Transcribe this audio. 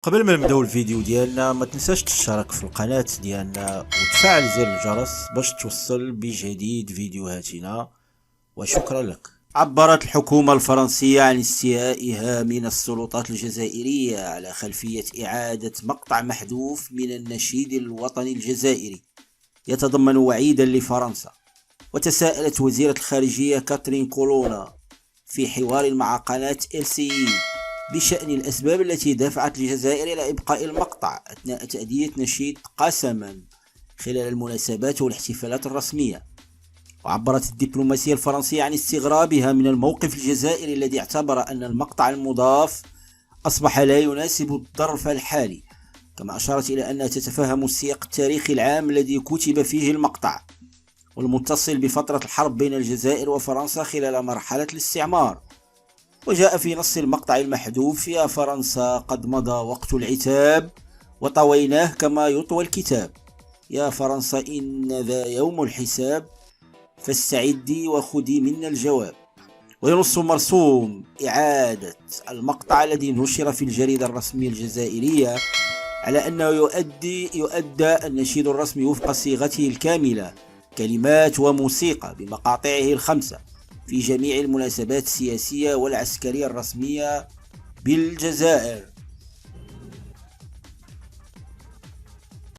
قبل ما نبداو الفيديو ديالنا ما تنساش تشترك في القناة ديالنا وتفعل زر الجرس باش توصل بجديد فيديوهاتنا، وشكرا لك. عبرت الحكومة الفرنسية عن استيائها من السلطات الجزائرية على خلفية إعادة مقطع محذوف من النشيد الوطني الجزائري يتضمن وعيدا لفرنسا. وتساءلت وزيرة الخارجية كاترين كولونا في حوار مع قناة LCI بشأن الأسباب التي دفعت الجزائر إلى إبقاء المقطع أثناء تأدية نشيد قسما خلال المناسبات والاحتفالات الرسمية. وعبرت الدبلوماسية الفرنسية عن استغرابها من الموقف الجزائري الذي اعتبر أن المقطع المضاف أصبح لا يناسب الظرف الحالي، كما أشارت إلى أنها تتفهم السياق التاريخي العام الذي كتب فيه المقطع والمتصل بفترة الحرب بين الجزائر وفرنسا خلال مرحلة الاستعمار. وجاء في نص المقطع المحذوف: يا فرنسا قد مضى وقت العتاب وطويناه كما يطوى الكتاب، يا فرنسا إن ذا يوم الحساب، فاستعدي وخذي منا الجواب. وينص مرسوم إعادة المقطع الذي نشر في الجريدة الرسمية الجزائرية على أنه يؤدى النشيد الرسمي وفق صيغته الكاملة، كلمات وموسيقى، بمقاطعه الخمسة في جميع المناسبات السياسية والعسكرية الرسمية بالجزائر.